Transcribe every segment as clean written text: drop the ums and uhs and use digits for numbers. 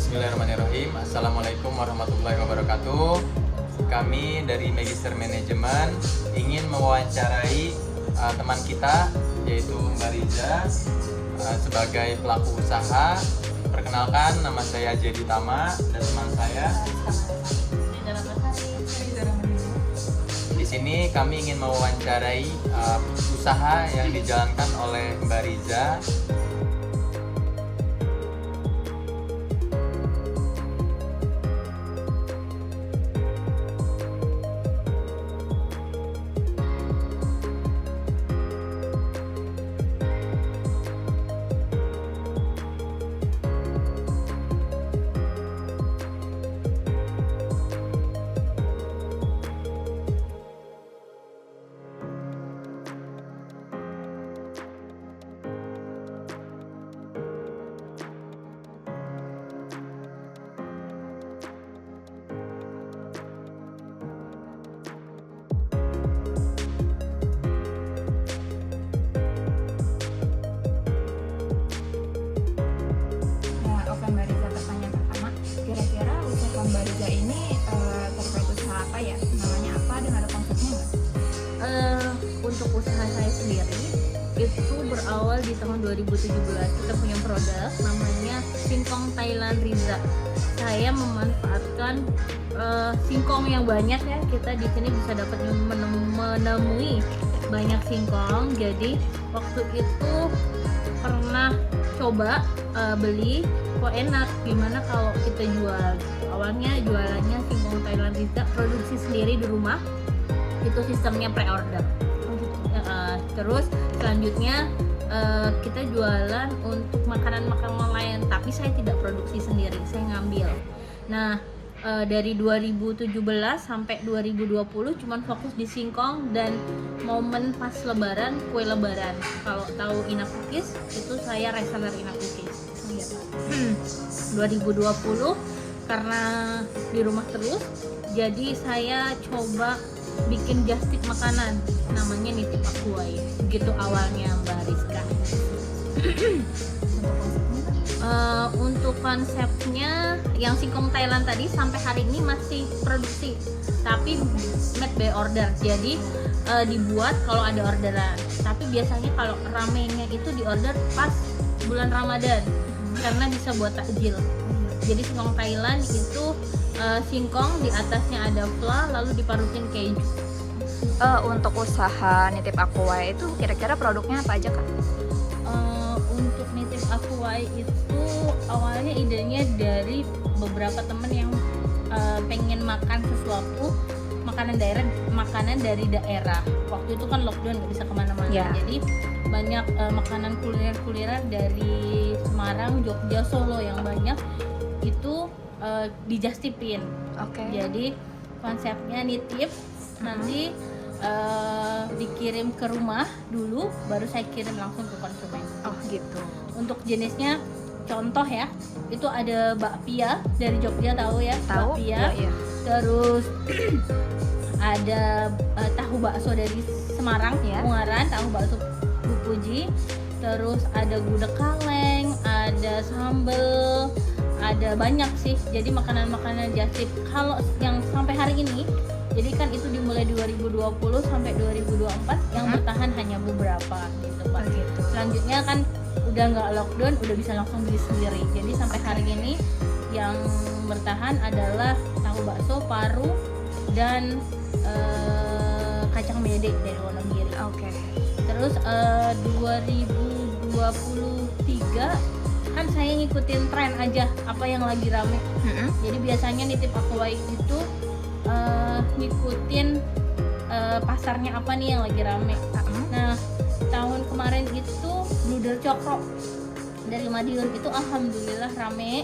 Bismillahirrahmanirrahim. Assalamualaikum warahmatullahi wabarakatuh. Kami dari Magister Manajemen ingin mewawancarai teman kita, yaitu Mbak Riza, sebagai pelaku usaha. Perkenalkan, nama saya Jadi Tama dan teman saya. Di sini kami ingin mewawancarai usaha yang dijalankan oleh Mbak Riza. Mbak Riza, pertanyaan pertama, kira-kira usaha Mbak Riza ini terkait usaha apa ya? Namanya apa dan ada konsepnya nggak? Untuk usaha saya sendiri itu berawal di tahun 2017. Kita punya produk namanya singkong Thailand Riza. Saya memanfaatkan singkong yang banyak ya. Kita di sini bisa dapat menemui banyak singkong. Jadi waktu itu pernah coba beli, kok enak, gimana kalau kita jual. Awalnya jualannya singkong Thailand Riza, produksi sendiri di rumah, itu sistemnya pre-order. Terus selanjutnya kita jualan untuk makanan-makanan lain, tapi saya tidak produksi sendiri, saya ngambil. Nah, dari 2017 sampai 2020 cuman fokus di singkong dan momen pas lebaran, kue lebaran. Kalau tahu Ina Cookies, itu saya reseller Ina Cookies. 2020 karena di rumah terus, jadi saya coba bikin just tip makanan, namanya Nitip Akuai. Begitu awalnya Mbak Rizka. Untuk konsepnya yang singkong Thailand tadi sampai hari ini masih produksi, tapi made by order. Jadi dibuat kalau ada orderan. Tapi biasanya kalau ramenya itu di order pas bulan Ramadan karena bisa buat takjil. Jadi singkong Thailand itu singkong di atasnya ada fla lalu diparutin keju. Untuk usaha Nitip Akuai itu kira-kira produknya apa aja, Kak? Untuk Nitip Akuai itu awalnya idenya dari beberapa temen yang pengen makan sesuatu makanan dari daerah. Waktu itu kan lockdown, nggak bisa kemana-mana, jadi banyak makanan kuliner dari Semarang, Jogja, Solo yang banyak itu dijastipin. Jadi konsepnya nitip, nanti dikirim ke rumah dulu, baru saya kirim langsung ke konsumen. Gitu. Untuk jenisnya, contoh ya, itu ada bakpia dari Jogja, tahu ya? Tahu? Bakpia. Iya. Terus ada tahu bakso dari Semarang, Ungaran, tahu bakso Bu Puji. Terus ada gudeg kaleng, ada sambel, ada banyak sih. Jadi makanan-makanan jastip. Kalau yang sampai hari ini, jadi kan itu dimulai 2020 sampai 2024, yang bertahan hanya beberapa gitu, Pak. Selanjutnya kan udah nggak lockdown, udah bisa langsung beli sendiri. Jadi sampai hari ini yang bertahan adalah tahu bakso, paru, dan kacang mede dari Wonogiri. Terus 2023 kan saya ngikutin tren aja, apa yang lagi rame. Jadi biasanya Nitip Akuai itu ngikutin pasarnya apa nih yang lagi rame. Nah, tahun kemarin itu Bluder Cokro dari Madiun itu alhamdulillah rame.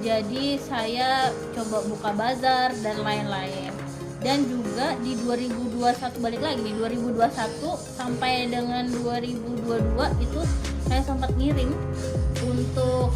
Jadi saya coba buka bazar dan lain-lain. Dan juga di 2021 balik lagi nih, 2021 sampai dengan 2022 itu saya sempat ngirim untuk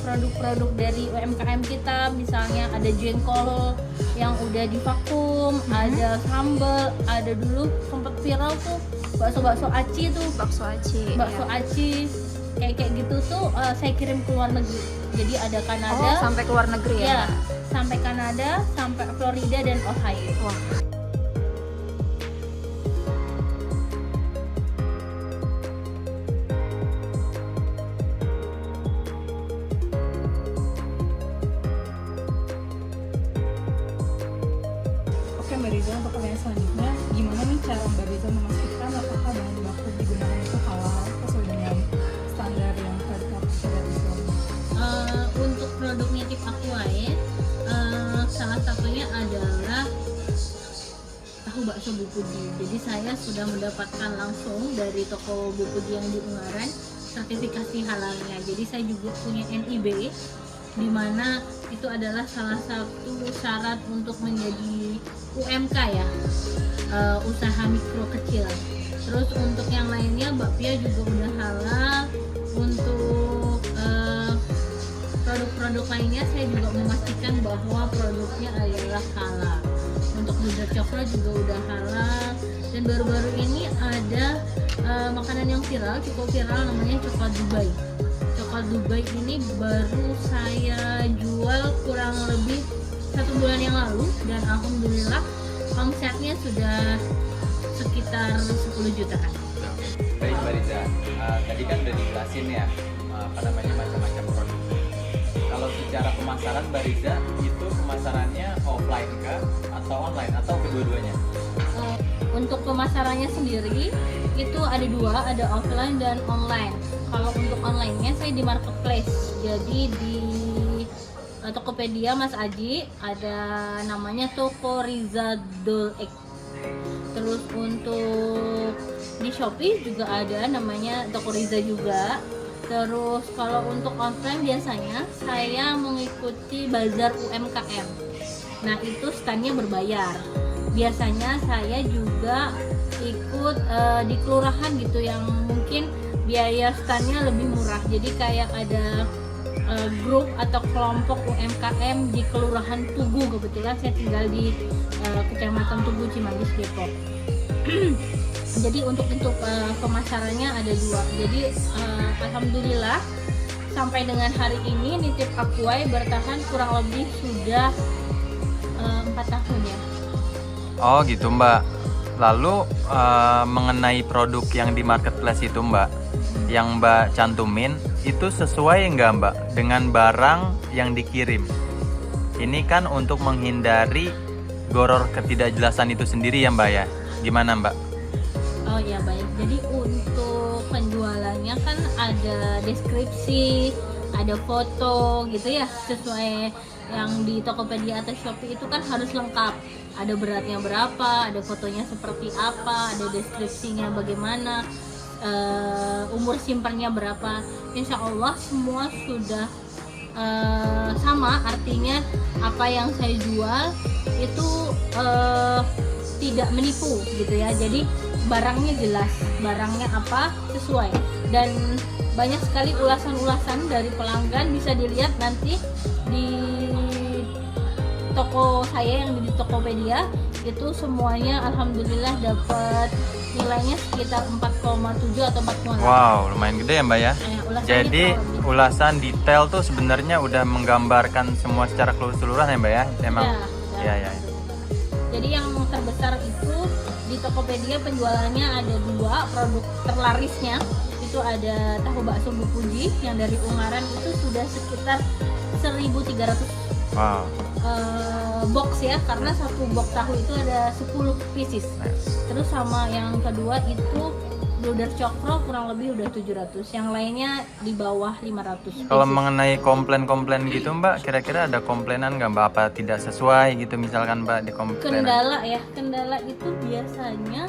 produk-produk dari UMKM kita. Misalnya ada jengkol yang udah divakum, ada sambal, ada dulu sempat viral tuh bakso aci tuh, Bakso aci. aci. kayak gitu tuh saya kirim ke luar negeri. Jadi ada Kanada, Oh, sampai ke luar negeri ya? ya, sampai Kanada, sampai Florida dan Ohio. Wah. Oke Mbak Riza, untuk pertanyaan selanjutnya, gimana nih cara Mbak Riza memastikan apakah bahan baku digunakan itu halal sesuai dengan standar yang terdapat syariat Islam? Untuk produknya Tip Aquae, salah satunya adalah tahu bakso Bu Pudi. Jadi saya sudah mendapatkan langsung dari toko Bu Pudi yang di Ungaran sertifikasi halalnya. Jadi saya juga punya NIB, di mana itu adalah salah satu syarat untuk menjadi UMK ya, usaha mikro kecil. Terus untuk yang lainnya bakpia juga udah halal. Untuk produk-produk lainnya saya juga memastikan bahwa produknya adalah halal. Untuk Buddha coklat juga udah halal. Dan baru-baru ini ada makanan yang viral, cukup viral, namanya coklat Dubai. Coklat Dubai ini baru saya jual kurang lebih 1 bulan yang lalu, dan alhamdulillah omsetnya sudah sekitar 10 jutaan. Baik Mbak Riza, tadi kan udah dijelasin ya macam-macam produk. Kalau secara pemasaran Mbak Riza itu pemasarannya offline kah atau online atau kedua-duanya? Untuk pemasarannya sendiri itu ada dua, ada offline dan online. Kalau untuk online-nya saya di marketplace, jadi di Tokopedia Mas Aji ada namanya Toko Riza Doll Egg. Terus untuk di Shopee juga ada namanya Toko Riza juga. Terus kalau untuk offline biasanya saya mengikuti bazar UMKM. Nah itu standnya berbayar. Biasanya saya juga ikut di kelurahan gitu yang mungkin biaya standnya lebih murah. Jadi kayak ada grup atau kelompok UMKM di Kelurahan Tugu, kebetulan saya tinggal di Kecamatan Tugu, Cimanggis, Depok. Jadi untuk pemasarannya ada dua. Jadi alhamdulillah sampai dengan hari ini Nitip Aquae bertahan kurang lebih sudah 4 tahun ya. Oh gitu Mbak. Lalu mengenai produk yang di marketplace itu Mbak, yang Mbak cantumin itu sesuai nggak Mbak dengan barang yang dikirim? Ini kan untuk menghindari goror ketidakjelasan itu sendiri ya Mbak ya. Gimana Mbak? Oh ya baik. Jadi untuk penjualannya kan ada deskripsi, ada foto gitu ya, sesuai yang di Tokopedia atau Shopee itu kan harus lengkap. Ada beratnya berapa, ada fotonya seperti apa, ada deskripsinya bagaimana, umur simpannya berapa. Insya Allah semua sudah sama, artinya apa yang saya jual itu tidak menipu gitu ya. Jadi barangnya jelas, barangnya apa sesuai, dan banyak sekali ulasan-ulasan dari pelanggan, bisa dilihat nanti di toko saya yang di Tokopedia itu semuanya alhamdulillah dapat nilainya sekitar 4,7 atau 4,8. Wow, lumayan gede ya Mbak ya. Jadi ulasan detail tuh sebenarnya udah menggambarkan semua secara keseluruhan ya Mbak ya. Emang. Ya. Jadi yang terbesar itu di Tokopedia penjualannya ada 2 produk terlarisnya. Itu ada tahu bakso Bu Puji yang dari Ungaran, itu sudah sekitar 1.300 Wow. Box ya, karena satu box tahu itu ada 10 pieces. Terus sama yang kedua itu Bludar Cokro kurang lebih udah 700, yang lainnya di bawah 500. Kalau mengenai komplain-komplain gitu Mbak, kira-kira ada komplainan nggak Mbak, apa tidak sesuai gitu misalkan Mbak di komplain? Kendala itu biasanya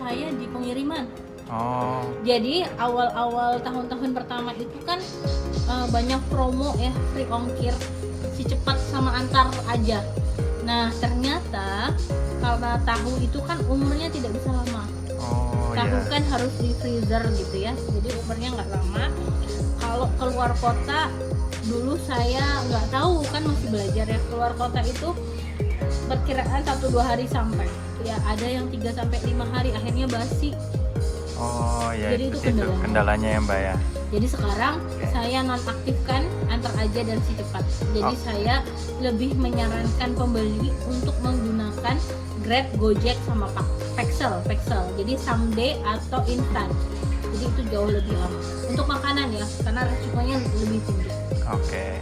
saya di pengiriman. Oh. Jadi awal-awal tahun-tahun pertama itu kan banyak promo ya, free ongkir, si cepat sama antar aja. Nah ternyata karena tahu itu kan umurnya tidak bisa lama. Tahu kan harus di freezer gitu ya, jadi umurnya nggak lama. Kalau keluar kota dulu saya nggak tahu, kan masih belajar ya, keluar kota itu perkiraan 1-2 hari sampai, ya ada yang 3-5 hari, akhirnya basi. Oh ya, jadi itu kendalanya ya Mbak ya. Jadi sekarang saya nonaktifkan Antar Aja dan Si Cepat. Jadi saya lebih menyarankan pembeli untuk menggunakan Grab, Gojek sama Paxel. Jadi someday atau instan. Jadi itu jauh lebih aman. Untuk makanan ya, karena resikonya lebih tinggi. Oke.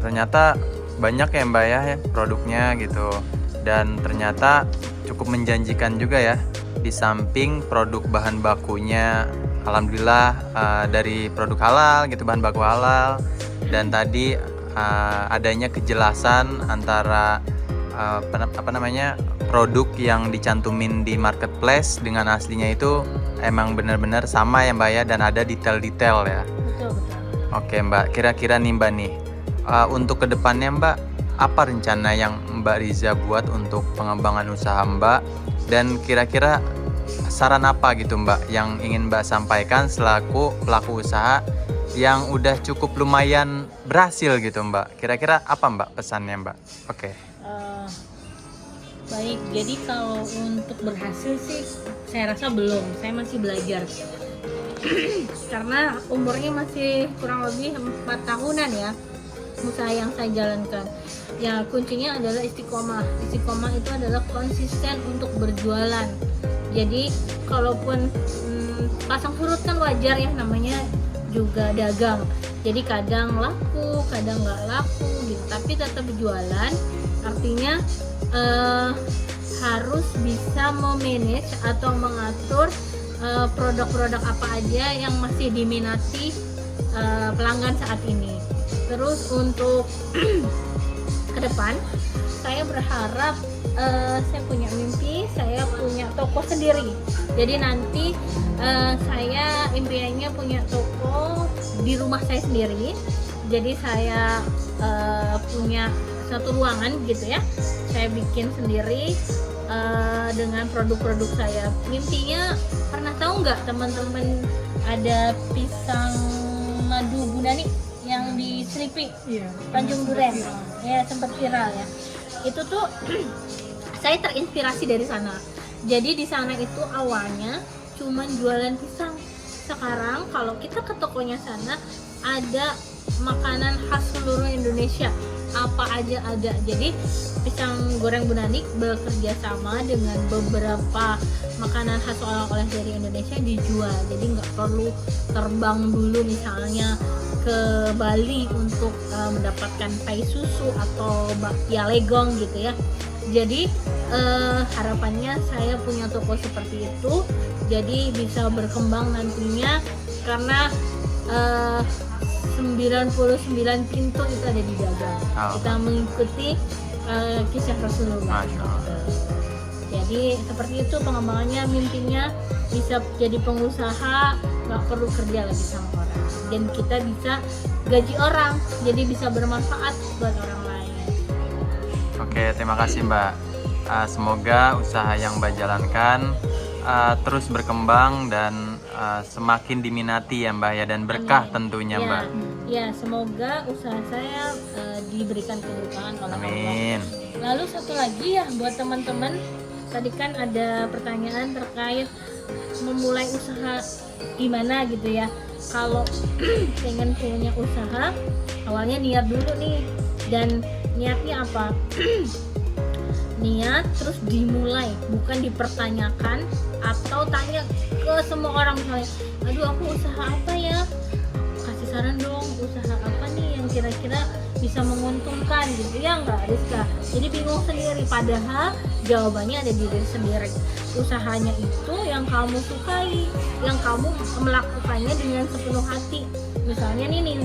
Ternyata banyak ya Mbak ya produknya gitu, dan ternyata cukup menjanjikan juga ya. Di samping produk bahan bakunya alhamdulillah dari produk halal gitu, bahan baku halal, dan tadi adanya kejelasan antara produk yang dicantumin di marketplace dengan aslinya itu emang benar-benar sama ya Mbak ya, dan ada detail-detail ya. Betul. Oke Mbak, kira-kira nih Mbak nih, untuk kedepannya Mbak, apa rencana yang Mbak Riza buat untuk pengembangan usaha Mbak, dan kira-kira saran apa gitu Mbak yang ingin Mbak sampaikan selaku pelaku usaha yang udah cukup lumayan berhasil gitu Mbak? Kira-kira apa Mbak pesannya Mbak? Oke. Baik, jadi kalau untuk berhasil sih saya rasa belum, saya masih belajar. Karena umurnya masih kurang lebih 4 tahunan ya usaha yang saya jalankan. Ya kuncinya adalah istiqomah. Istiqomah itu adalah konsisten untuk berjualan. Jadi kalaupun pasang surut kan wajar ya, namanya juga dagang. Jadi kadang laku, kadang nggak laku gitu. Tapi tetap jualan. Artinya harus bisa memanage atau mengatur produk-produk apa aja yang masih diminati pelanggan saat ini. Terus untuk ke depan saya berharap saya punya mimpi, saya punya toko sendiri. Jadi nanti saya impiannya punya toko di rumah saya sendiri. Jadi saya punya satu ruangan gitu ya, saya bikin sendiri dengan produk-produk saya. Mimpinya, pernah tahu nggak teman-teman ada pisang madu Bunani yang di Selipi, Tanjung Duren, ya sempat viral ya. Itu tuh saya terinspirasi dari sana. Jadi di sana itu awalnya cuman jualan pisang. Sekarang kalau kita ke tokonya sana ada makanan khas seluruh Indonesia, apa aja ada. Jadi pisang goreng Bunani bekerja sama dengan beberapa makanan khas oleh-oleh dari Indonesia dijual. Jadi nggak perlu terbang dulu misalnya ke Bali untuk mendapatkan pai susu atau bakpia legong gitu ya. Jadi harapannya saya punya toko seperti itu, jadi bisa berkembang nantinya, karena 99 pintu itu ada di dada. Kita mengikuti kisah Rasulullah. Jadi seperti itu pengembangannya, mimpinya bisa jadi pengusaha, nggak perlu kerja lagi sama orang, dan kita bisa gaji orang, jadi bisa bermanfaat buat orang lain. Oke, terima kasih Mbak. Semoga usaha yang Mbak jalankan terus berkembang dan semakin diminati ya Mbak ya, dan berkah tentunya ya, Mbak. Ya, semoga usaha saya diberikan keberkahan oleh Allah. Amin. Lalu satu lagi ya buat teman-teman, tadi kan ada pertanyaan terkait memulai usaha gimana gitu ya. Kalau pengen punya usaha, awalnya niat dulu nih. Dan niatnya apa? Niat terus dimulai, bukan dipertanyakan atau tanya ke semua orang misalnya, aduh aku usaha apa ya, kasih saran dong, usaha apa nih yang kira-kira bisa menguntungkan gitu ya, nggak Rizka. Jadi bingung sendiri, padahal jawabannya ada di diri sendiri. Usahanya itu yang kamu sukai, yang kamu melakukannya dengan sepenuh hati. Misalnya nih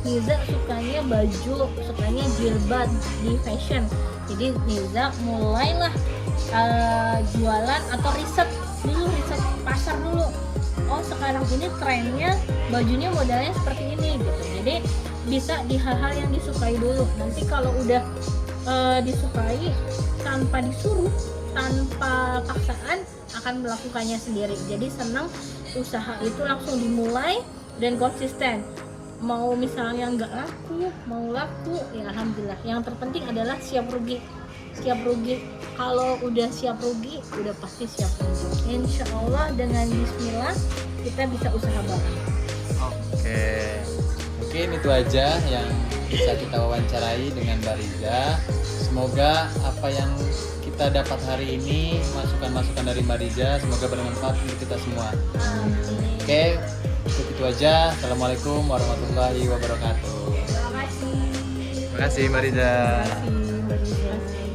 Niza sukanya baju, sukanya jilbab di fashion. Jadi Niza mulailah jualan atau riset dulu ini trennya bajunya modelnya seperti ini gitu. Jadi bisa di hal-hal yang disukai dulu. Nanti kalau udah disukai tanpa disuruh, tanpa paksaan, akan melakukannya sendiri. Jadi senang usaha itu langsung dimulai dan konsisten. Mau misalnya nggak laku, mau laku, ya alhamdulillah. Yang terpenting adalah siap rugi. Siap rugi. Kalau udah siap rugi, udah pasti siap rugi. Insya Allah dengan Bismillah kita bisa usaha bareng. Oke, mungkin itu aja yang bisa kita wawancarai dengan Mbak Riza. Semoga apa yang kita dapat hari ini, masukan-masukan dari Mbak Riza, semoga bermanfaat untuk kita semua. Amin. Oke, untuk itu aja. Assalamualaikum warahmatullahi wabarakatuh. Terima kasih. Terima kasih Mbak Riza. Terima kasih.